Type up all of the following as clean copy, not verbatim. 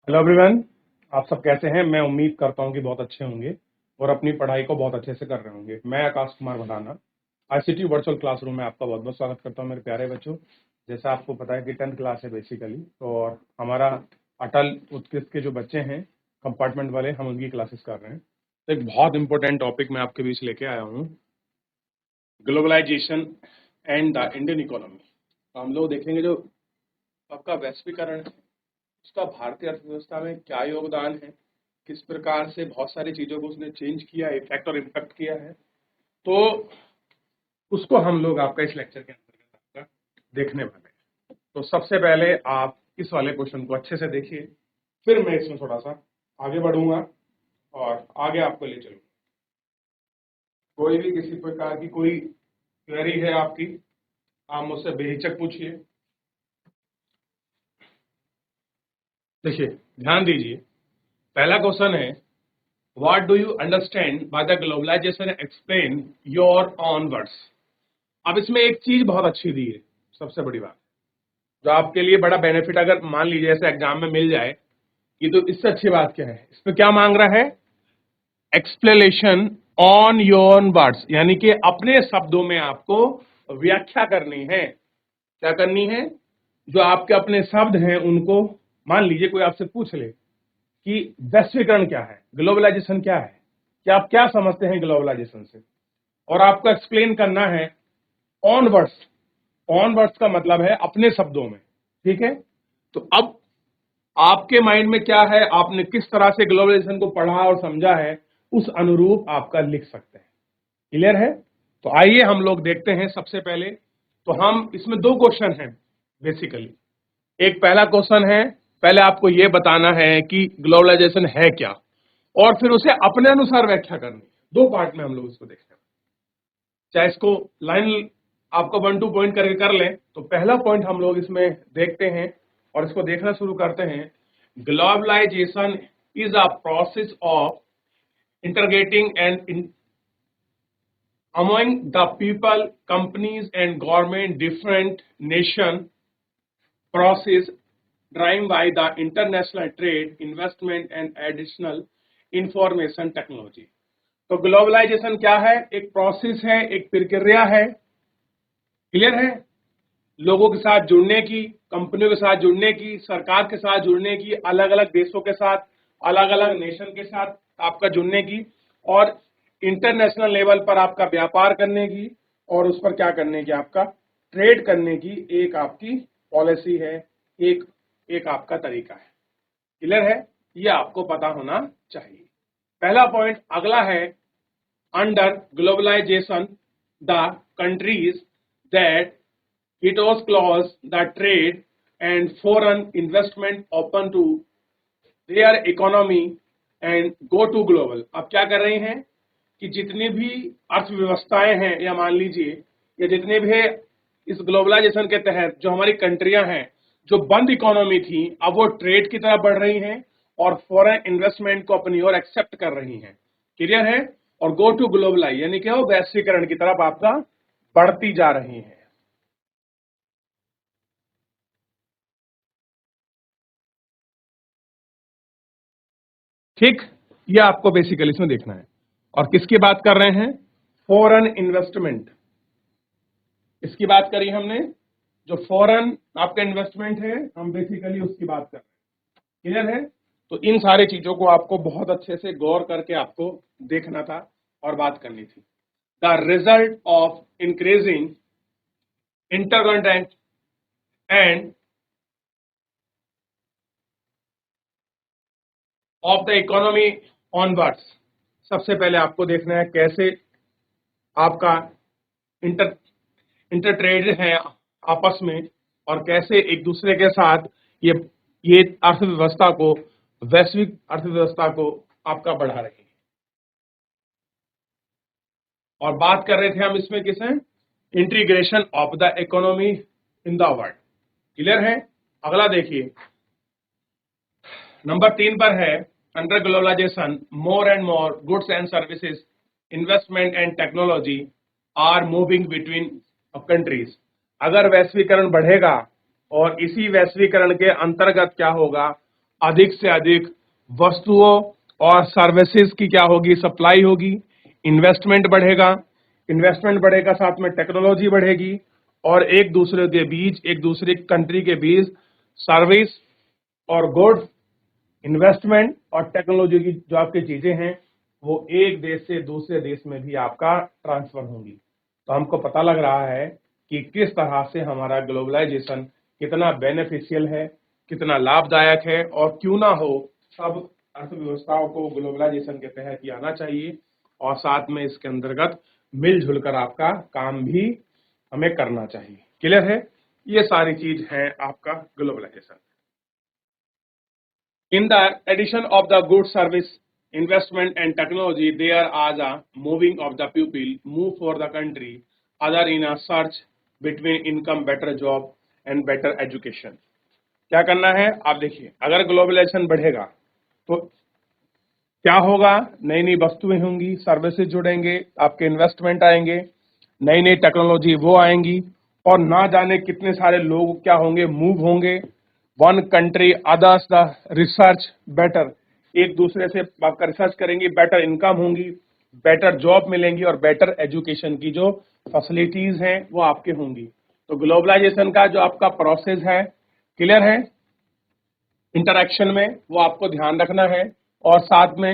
Hello everyone. आप सब कैसे हैं? मैं उम्मीद करता हूं कि बहुत अच्छे होंगे और अपनी पढ़ाई को बहुत अच्छे से कर रहे होंगे। मैं Akash Kumar Bhadana ICT virtual classroom में आपका बहुत बहुत स्वागत करता हूं मेरे प्यारे बच्चों। जैसा आपको पता है कि 10th क्लास है बेसिकली, और हमारा अटल उत्कृष्ट के जो बच्चे हैं कंपार्टमेंट वाले, हम उनकी क्लासेस कर रहे हैं। तो एक बहुत इंपॉर्टेंट टॉपिक मैं आपके बीच लेके आया हूँ, globalisation and the Indian economy. तो हम लोग देखेंगे जो आपका वैश्वीकरण है उसका भारतीय अर्थव्यवस्था में क्या योगदान है, किस प्रकार से बहुत सारी चीजों को उसने चेंज किया, इफेक्ट और इम्पैक्ट किया है। तो उसको हम लोग आपका इस लेक्चर के अंतर्गत आपका देखने वाले हैं। तो सबसे पहले आप इस वाले क्वेश्चन को अच्छे से देखिए, फिर मैं इसमें थोड़ा सा आगे बढ़ूंगा और आगे आपको ले चलूंगा। कोई भी किसी प्रकार की कोई क्वेरी है आपकी, आप मुझसे बेहिचक पूछिए। देखिए, ध्यान दीजिए, पहला क्वेश्चन है, what do you understand by the globalisation, explain your own words. अब इसमें एक चीज बहुत अच्छी दी है, सबसे बड़ी बात जो आपके लिए बड़ा बेनिफिट, अगर मान लीजिए ऐसे एग्जाम में मिल जाए कि, तो इससे अच्छी बात क्या है, इसमें क्या मांग रहा है, एक्सप्लेनेशन ऑन योर वर्ड्स, यानी कि अपने शब्दों में आपको व्याख्या करनी है। क्या करनी है? जो आपके अपने शब्द हैं उनको, मान लीजिए कोई आपसे पूछ ले कि वैश्वीकरण क्या है, ग्लोबलाइजेशन क्या है, कि आप क्या समझते हैं ग्लोबलाइजेशन से, और आपको एक्सप्लेन करना है ऑन वर्ड्स। ऑन वर्ड्स का मतलब है अपने शब्दों में, ठीक है। तो अब आपके माइंड में क्या है, आपने किस तरह से ग्लोबलाइजेशन को पढ़ा और समझा है, उस अनुरूप आपका लिख सकते हैं। क्लियर है? तो आइए हम लोग देखते हैं। सबसे पहले तो हम इसमें दो क्वेश्चन हैं बेसिकली। एक पहला क्वेश्चन है, पहले आपको यह बताना है कि ग्लोबलाइजेशन है क्या, और फिर उसे अपने अनुसार व्याख्या करनी। दो पार्ट में हम लोग इसको देखते हैं। चाहे इसको लाइन आपको 1-2 पॉइंट करके कर लें। तो पहला पॉइंट हम लोग इसमें देखते हैं और इसको देखना शुरू करते हैं। Globalisation is a process of integrating and among the people, companies and government, different nation process driven by the international trade, investment and additional information technology। तो ग्लोबलाइजेशन क्या है? एक प्रोसेस है, एक प्रक्रिया है। क्लियर है? लोगों के साथ जुड़ने की, कंपनियों के साथ जुड़ने की, सरकार के साथ जुड़ने की, अलग अलग देशों के साथ, अलग अलग नेशन के साथ आपका जुड़ने की, और इंटरनेशनल लेवल पर आपका व्यापार करने की, और उस पर क्या करने की, आपका ट्रेड करने की एक आपकी पॉलिसी है, एक एक आपका तरीका है। क्लियर है? ये आपको पता होना चाहिए। पहला पॉइंट अगला है, under globalisation the countries that it was close the trade and foreign investment open to their economy and go to global। अब क्या कर रहे हैं कि जितनी भी अर्थव्यवस्थाएं हैं, या मान लीजिए या जितने भी इस ग्लोबलाइजेशन के तहत जो हमारी कंट्रियां हैं, जो बंद इकोनॉमी थी, अब वो ट्रेड की तरफ बढ़ रही हैं और फॉरेन इन्वेस्टमेंट को अपनी ओर एक्सेप्ट कर रही हैं। क्लियर है? और गो टू ग्लोबलाइज यानी कि वो वैश्वीकरण की तरफ आपका बढ़ती जा रही हैं। ठीक, ये आपको बेसिकली इसमें देखना है। और किसकी बात कर रहे हैं? Foreign investment. इसकी बात करी हमने, जो फॉरेन आपका इन्वेस्टमेंट है, हम बेसिकली उसकी बात कर रहे हैं। क्लियर है? तो इन सारी चीजों को आपको बहुत अच्छे से गौर करके आपको देखना था और बात करनी थी। The result of increasing intercontinent and of the economy onwards. सबसे पहले आपको देखना है कैसे आपका इंटर ट्रेड है आपस में, और कैसे एक दूसरे के साथ ये अर्थव्यवस्था को, वैश्विक अर्थव्यवस्था को आपका बढ़ा रही है। और बात कर रहे थे हम इसमें किसे, integration of the economy in the world. Clear है? अगला देखिए, नंबर 3 पर है, under globalisation more and more goods and services, investment and technology are moving between countries. अगर वैश्वीकरण बढ़ेगा और इसी वैश्वीकरण के अंतर्गत क्या होगा, अधिक से अधिक वस्तुओं और सर्विसेज की क्या होगी, सप्लाई होगी, इन्वेस्टमेंट बढ़ेगा, साथ में टेक्नोलॉजी बढ़ेगी और एक दूसरे के बीच, एक दूसरे कंट्री के बीच सर्विस और गुड्स, इन्वेस्टमेंट और टेक्नोलॉजी की जो आपकी चीजें हैं वो एक देश से दूसरे देश में भी आपका ट्रांसफर होंगी। तो हमको पता लग रहा है कि किस तरह से हमारा ग्लोबलाइजेशन कितना बेनिफिशियल है, कितना लाभदायक है, और क्यों ना हो सब अर्थव्यवस्थाओं को ग्लोबलाइजेशन के तहत ही आना चाहिए और साथ में इसके अंतर्गत मिलजुल कर आपका काम भी हमें करना चाहिए। क्लियर है? ये सारी चीज है आपका globalisation. In the addition of the goods, service, investment and technology, there are the moving of the people, move for the country, other in a search between income, better job and better education. क्या करना है आप देखिए, अगर globalisation बढ़ेगा तो क्या होगा, नई नई वस्तुएं होंगी, सर्विसेज जुड़ेंगे, आपके इन्वेस्टमेंट आएंगे, नई नई टेक्नोलॉजी वो आएंगी और ना जाने कितने सारे लोग क्या होंगे, मूव होंगे, one country others the research better, एक दूसरे से आपका रिसर्च करेंगे, बेटर इनकम होंगी, बेटर जॉब मिलेंगी और बेटर एजुकेशन की जो फैसिलिटीज हैं वो आपके होंगी। तो ग्लोबलाइजेशन का जो आपका प्रोसेस है, क्लियर है, इंटरैक्शन में वो आपको ध्यान रखना है और साथ में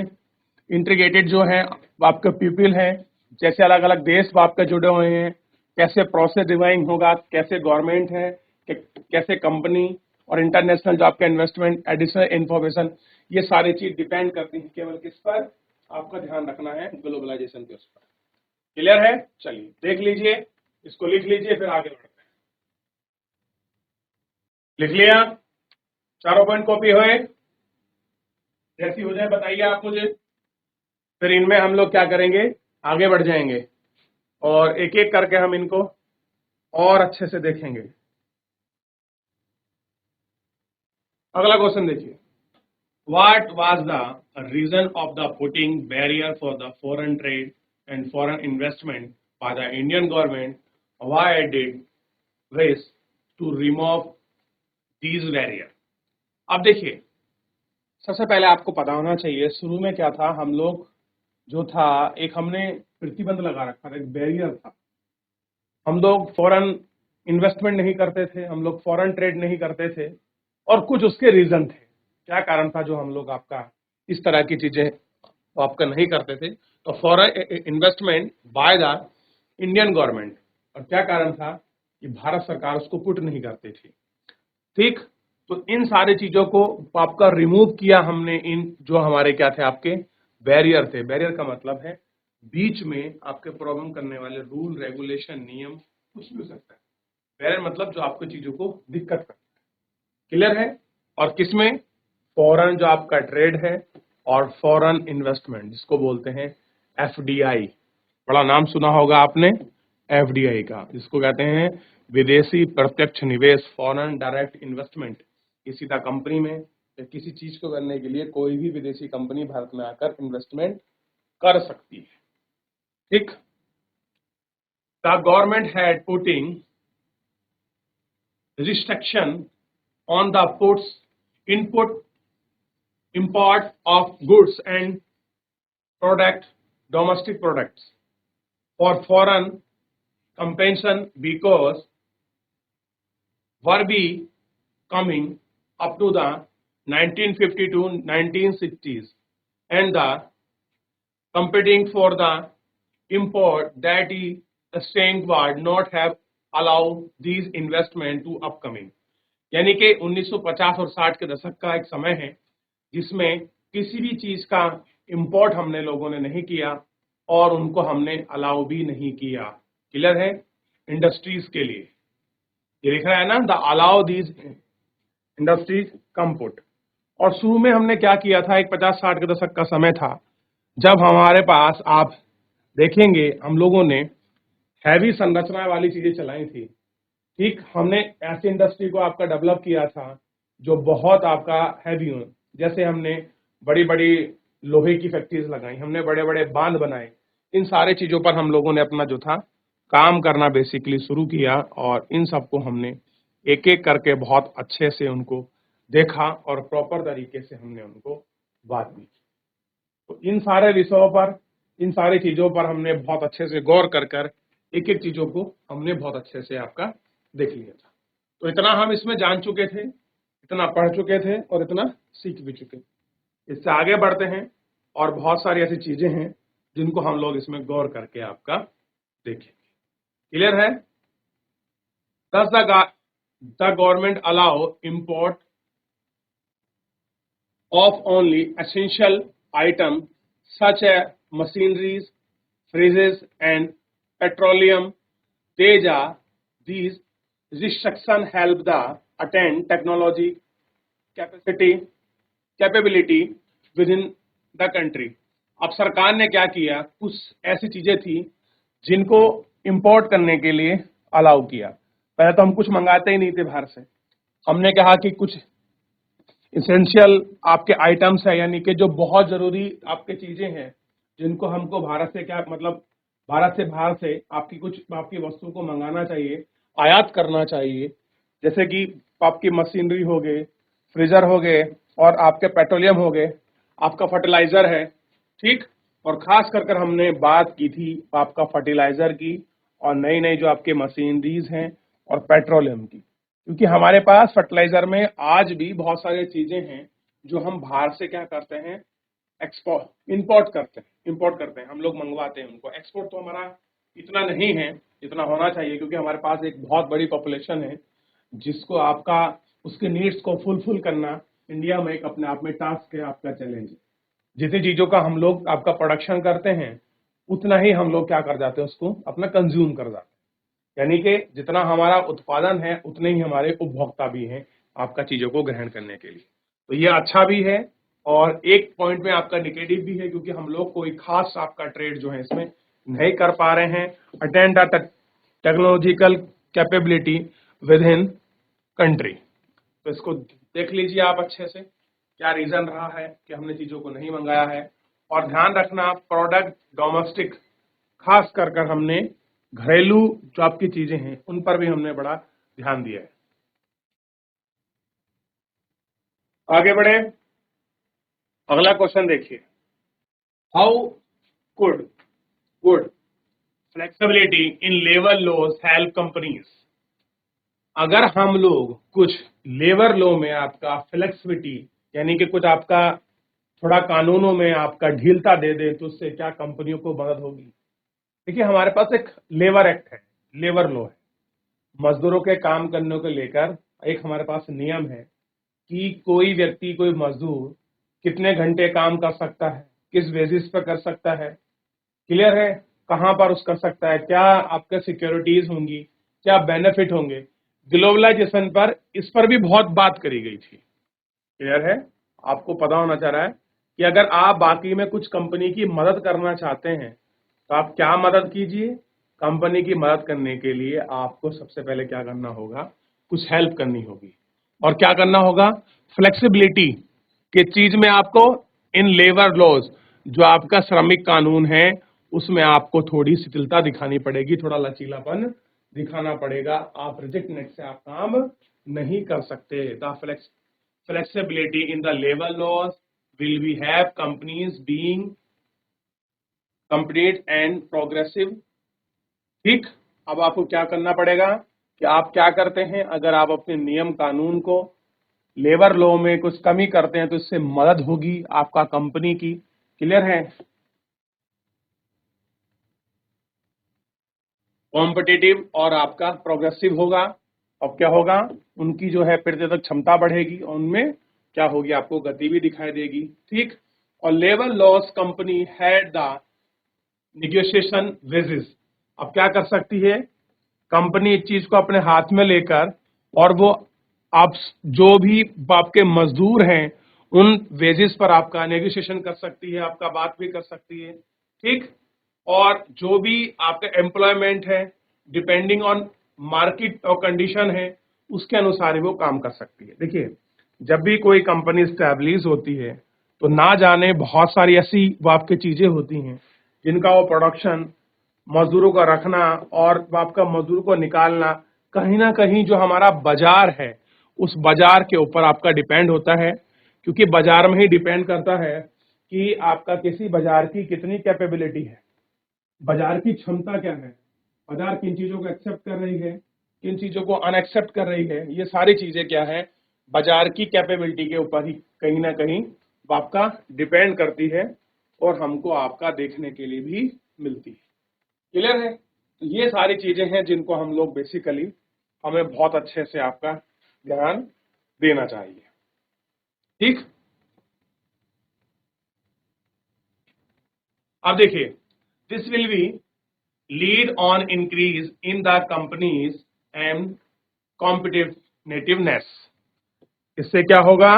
इंटीग्रेटेड जो है आपके पीपल हैं, जैसे अलग अलग देश आपके जुड़े हुए हैं, कैसे प्रोसेस डिवाइंग होगा, कैसे गवर्नमेंट है, कैसे कंपनी और इंटरनेशनल जो आपका इन्वेस्टमेंट, एडिशनल इंफॉर्मेशन, ये सारी चीज डिपेंड करती है केवल किस पर, आपका ध्यान रखना है ग्लोबलाइजेशन के उस पर। क्लियर है? चलिए देख लीजिए, इसको लिख लीजिए, फिर आगे बढ़ते हैं। लिख लिया? चारों पॉइंट कॉपी हुए? जैसी हो जाए बताइए आप मुझे, फिर इनमें हम लोग क्या करेंगे, आगे बढ़ जाएंगे और एक एक करके हम इनको और अच्छे से देखेंगे। अगला क्वेश्चन देखिए, what was the reason of the putting barrier for the foreign trade and foreign investment by the Indian government, why did wish to remove these barrier. अब देखिए, सबसे पहले आपको पता होना चाहिए शुरू में क्या था, हम लोग जो था एक हमने प्रतिबंध लगा रखा था, एक बैरियर था। हम लोग फॉरेन इन्वेस्टमेंट नहीं करते थे, हम लोग फॉरेन ट्रेड नहीं करते थे और कुछ उसके रीजन थे। क्या कारण था जो हम लोग आपका इस तरह की चीजें तो आपका नहीं करते थे? तो foreign investment by the Indian government, और क्या कारण था कि भारत सरकार उसको पुट नहीं करती थी। ठीक, तो इन सारी चीजों को आपका रिमूव किया हमने, इन जो हमारे क्या थे आपके बैरियर थे। बैरियर का मतलब है बीच में आपके प्रॉब्लम करने वाले रूल, रेगुलेशन, नियम, कुछ भी हो सकता है। बैरियर मतलब जो आपको चीजों को दिक्कत करता है। क्लियर है? और किसमें? फॉरेन जो आपका ट्रेड है और फॉरेन इन्वेस्टमेंट, जिसको बोलते हैं एफडीआई। बड़ा नाम सुना होगा आपने एफडीआई का, जिसको कहते हैं विदेशी प्रत्यक्ष निवेश, फॉरेन डायरेक्ट इन्वेस्टमेंट। किसी का कंपनी में या किसी चीज को करने के लिए कोई भी विदेशी कंपनी भारत में आकर इन्वेस्टमेंट कर सकती है। ठीक, the government had putting restriction on the import of goods and domestic products for foreign compensation because were be coming up to the 1950 to 1960s and the competing for the import that is staying would not have allow these investment to upcoming। यानी कि 1950 और 60 के दशक का एक समय है जिसमें किसी भी चीज का इंपोर्ट हमने लोगों ने नहीं किया और उनको हमने अलाउ भी नहीं किया। क्लियर है? इंडस्ट्रीज के लिए ये लिख रहा है ना, the allow these industries come put. और शुरू में हमने क्या किया था, एक 50-60 के दशक का समय था जब हमारे पास, आप देखेंगे हम लोगों ने हैवी संरचना वाली चीजें चलाई थी। ठीक, हमने ऐसी इंडस्ट्री को आपका डेवलप किया था जो बहुत आपका हैवी हो, जैसे हमने बड़ी बड़ी लोहे की फैक्ट्रीज लगाई, हमने बड़े बड़े बांध बनाए। इन सारे चीजों पर हम लोगों ने अपना जो था काम करना बेसिकली शुरू किया और इन सबको हमने एक एक करके बहुत अच्छे से उनको देखा और प्रॉपर तरीके से हमने उनको बात भी की। तो इन सारे विषयों पर, इन सारी चीजों पर हमने बहुत अच्छे से गौर कर कर एक एक चीजों को हमने बहुत अच्छे से आपका देख लिया था। तो इतना हम इसमें जान चुके थे, इतना पढ़ चुके थे और इतना सीख भी चुके। इससे आगे बढ़ते हैं और बहुत सारी ऐसी चीजें हैं जिनको हम लोग इसमें गौर करके आपका देखेंगे। क्लियर है? Does the government allow import of only essential items such as machineries, fridges, and petroleum? Teja, these restrictions help the attain technology capability within the country. अब सरकार ने क्या किया, कुछ ऐसी चीजें थी जिनको इंपोर्ट करने के लिए अलाउ किया। पहले तो हम कुछ मंगाते ही नहीं थे बाहर से। हमने कहा कि कुछ इसेंशियल आपके आइटम्स है, यानी कि जो बहुत जरूरी आपके चीजें हैं जिनको हमको भारत से क्या मतलब भारत से बाहर से आपकी वस्तु को मंगाना चाहिए, आयात करना चाहिए, जैसे कि आपकी मशीनरी हो गए, फ्रीजर हो गए और आपके पेट्रोलियम हो गए, आपका फर्टिलाइजर है, ठीक। और खास कर हमने बात की थी आपका फर्टिलाइजर की और नई नई जो आपके मशीनरीज हैं और पेट्रोलियम की, क्योंकि हमारे पास फर्टिलाइजर में आज भी बहुत सारी चीजें हैं जो हम बाहर से क्या करते हैं, इंपोर्ट करते हैं, हम लोग मंगवाते हैं उनको। एक्सपोर्ट तो हमारा इतना नहीं है जितना होना चाहिए, क्योंकि हमारे पास एक बहुत बड़ी पॉपुलेशन है जिसको आपका उसके नीड्स को फुलफिल करना इंडिया में एक अपने आप में टास्क है, आपका चैलेंज है। जितनी चीजों का हम लोग आपका प्रोडक्शन करते हैं उतना ही हम लोग क्या कर जाते हैं, उसको अपना कंज्यूम कर जाते हैं, यानी कि जितना हमारा उत्पादन है उतने ही हमारे उपभोक्ता भी हैं आपका चीजों को ग्रहण करने के लिए। तो ये अच्छा भी है और एक पॉइंट में आपका निगेटिव भी है, क्योंकि हम लोग कोई खास आपका ट्रेड जो है इसमें नहीं कर पा रहे हैं, attend the technological capability with in country. तो इसको देख लीजिए आप अच्छे से क्या रीजन रहा है कि हमने चीजों को नहीं मंगाया है। और ध्यान रखना, प्रोडक्ट डोमेस्टिक, खास कर हमने घरेलू जो आपकी चीजें हैं उन पर भी हमने बड़ा ध्यान दिया है। आगे बढ़े, अगला क्वेश्चन देखिए, how could flexibility in labour laws help companies. अगर हम लोग कुछ लेबर लॉ में आपका फ्लेक्सिबिलिटी, यानी कि कुछ आपका थोड़ा कानूनों में आपका ढीलता दे दे, तो उससे क्या कंपनियों को मदद होगी। देखिए हमारे पास एक लेबर एक्ट है, लेबर लॉ है, मजदूरों के काम करने को लेकर एक हमारे पास नियम है कि कोई व्यक्ति, कोई मजदूर कितने घंटे काम कर सकता है, किस बेसिस पर कर सकता है, क्लियर है, कहां पर उस कर सकता है, क्या आपके सिक्योरिटीज होंगी, क्या बेनिफिट होंगे। ग्लोबलाइजेशन पर इस पर भी बहुत बात करी गई थी, क्लियर है। आपको पता होना चाह रहा है कि अगर आप बाकी में कुछ कंपनी की मदद करना चाहते हैं तो आप क्या मदद कीजिए, कंपनी की मदद करने के लिए आपको सबसे पहले क्या करना होगा, कुछ हेल्प करनी होगी। और क्या करना होगा, फ्लेक्सिबिलिटी के चीज में आपको इन लेबर लॉज, जो आपका श्रमिक कानून है, उसमें आपको थोड़ी शिथिलता दिखानी पड़ेगी, थोड़ा लचीलापन दिखाना पड़ेगा। आप रिजिड नेक से आप काम नहीं कर सकते। The flexibility in the labor laws will we have companies being complete and progressive। ठीक, अब आपको क्या करना पड़ेगा कि आप क्या करते हैं, अगर आप अपने नियम कानून को लेबर लॉ में कुछ कमी करते हैं तो इससे मदद होगी आपका कंपनी की, क्लियर है। कॉम्पिटिटिव और आपका प्रोग्रेसिव होगा। अब क्या होगा, उनकी जो है प्रतिरोधक क्षमता बढ़ेगी और उनमें क्या होगी, आपको गति भी दिखाई देगी, ठीक। और labour laws company had the negotiation wages. अब क्या कर सकती है कंपनी, इस चीज को अपने हाथ में लेकर, और वो आप जो भी आपके मजदूर हैं उन वेजेस पर आपका नेगोशिएशन कर सकती है, आपका बात भी कर सकती है, ठीक। और जो भी आपका एम्प्लॉयमेंट है डिपेंडिंग ऑन मार्केट और कंडीशन है उसके अनुसार ही वो काम कर सकती है। देखिए जब भी कोई कंपनी स्टैब्लिश होती है तो ना जाने बहुत सारी ऐसी वो आपकी चीजें होती हैं जिनका वो प्रोडक्शन, मजदूरों का रखना और आपका मजदूर को निकालना, कहीं ना कहीं जो हमारा बाजार है उस बाजार के ऊपर आपका डिपेंड होता है, क्योंकि बाजार में ही डिपेंड करता है कि आपका किसी बाजार की कितनी कैपेबिलिटी है, बाजार की क्षमता क्या है, बाजार किन चीजों को एक्सेप्ट कर रही है, किन चीजों को अनएक्सेप्ट कर रही है। ये सारी चीजें क्या है, बाजार की कैपेबिलिटी के ऊपर ही कहीं ना कहीं आपका डिपेंड करती है और हमको आपका देखने के लिए भी मिलती है। क्लियर है? तो ये सारी चीजें हैं जिनको हम लोग बेसिकली हमें बहुत अच्छे से आपका ध्यान देना चाहिए। ठीक, अब देखिए, this will be lead on increase in the companies and competitiveness. इससे क्या होगा,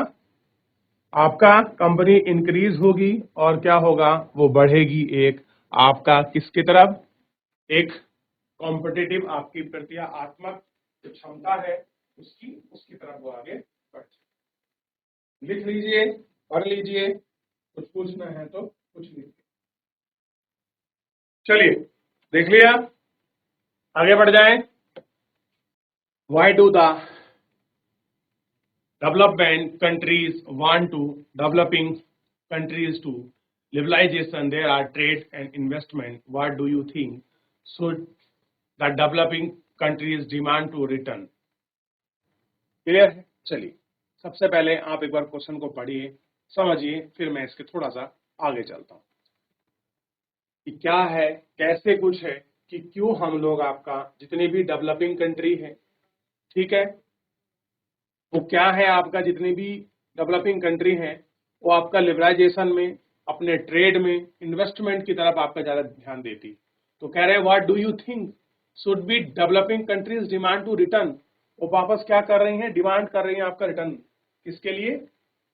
आपका कंपनी इंक्रीज होगी और क्या होगा, वो बढ़ेगी एक आपका किसकी तरफ, एक कॉम्पिटिटिव आपकी प्रतियात्मक जो क्षमता है उसकी तरफ वो आगे बढ़। लिख लीजिए, पढ़ लीजिए, कुछ पूछना है तो पूछ लीजिए। चलिए देख लिया, आगे बढ़ जाएं। Why do the development countries want to developing countries to liberalization? There are trade and investment. What do you think should the developing countries demand to return? Clear है? चलिए, सबसे पहले आप एक बार क्वेश्चन को पढ़िए, समझिए, फिर मैं इसके थोड़ा सा आगे चलता हूं कि क्या है, कैसे कुछ है, कि क्यों हम लोग आपका जितनी भी डेवलपिंग कंट्री है, ठीक है, वो क्या है, आपका जितनी भी डेवलपिंग कंट्री है वो आपका लिबरलाइजेशन में, अपने ट्रेड में, इन्वेस्टमेंट की तरफ आपका ज्यादा ध्यान देती। तो कह रहे हैं what do you think should be developing countries demand to return. वो वापस क्या कर रही हैं, डिमांड कर रही हैं आपका रिटर्न, किसके लिए,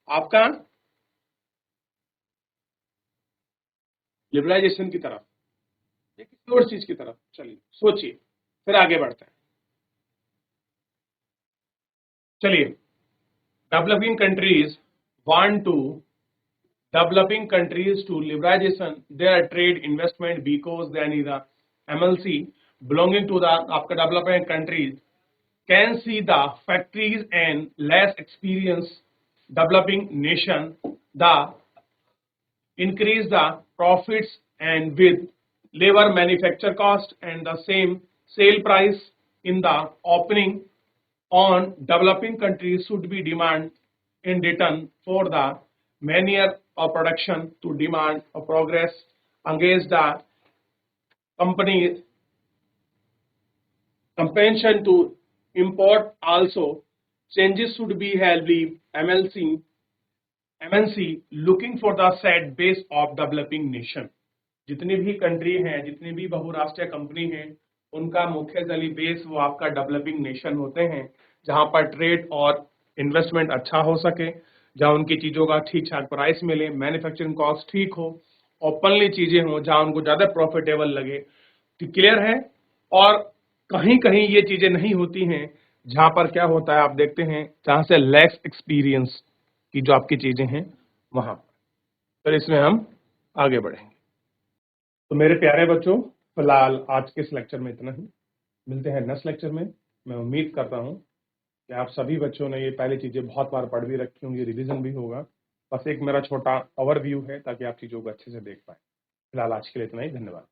आपका लिबरलाइजेशन की तरफ या किसी और चीज की तरफ। चलिए सोचिए, फिर आगे बढ़ते हैं। चलिए, developing countries want to developing countries to liberalization their trade investment because then is a MLC belonging to the आपका developing countries can see the factories and less experienced developing nation the increase the profits and with labor manufacture cost and the same sale price in the opening on developing countries should be demand in return for the manner of production to demand a progress against the company's compensation to import also changes should be held with MNC looking for the set base of developing nation। जितनी भी country हैं, जितनी भी बहुराष्ट्रीय company हैं, उनका मुख्य base वो आपका डेवलपिंग नेशन होते हैं, जहां पर ट्रेड और इन्वेस्टमेंट अच्छा हो सके, जहां उनकी चीजों का ठीक ठाक प्राइस मिले, मैन्युफैक्चरिंग कॉस्ट ठीक हो, ओपनली चीजें हो, जहां उनको ज्यादा प्रॉफिटेबल लगे। तो क्लियर है? और कहीं कहीं ये चीजें नहीं होती हैं, जहां पर क्या होता है आप देखते हैं, जहां से लेस एक्सपीरियंस की जो आपकी चीजें हैं वहां। फिर इसमें हम आगे बढ़ेंगे। तो मेरे प्यारे बच्चों, फिलहाल आज के इस लेक्चर में इतना ही, मिलते हैं नेक्स्ट लेक्चर में। मैं उम्मीद करता हूं कि आप सभी बच्चों ने ये पहली चीजें बहुत बार पढ़ भी रखी होंगी, रिवीजन भी होगा। बस एक मेरा छोटा ओवरव्यू है ताकि आप चीजों को अच्छे से देख पाए। फिलहाल आज के लिए इतना ही, धन्यवाद।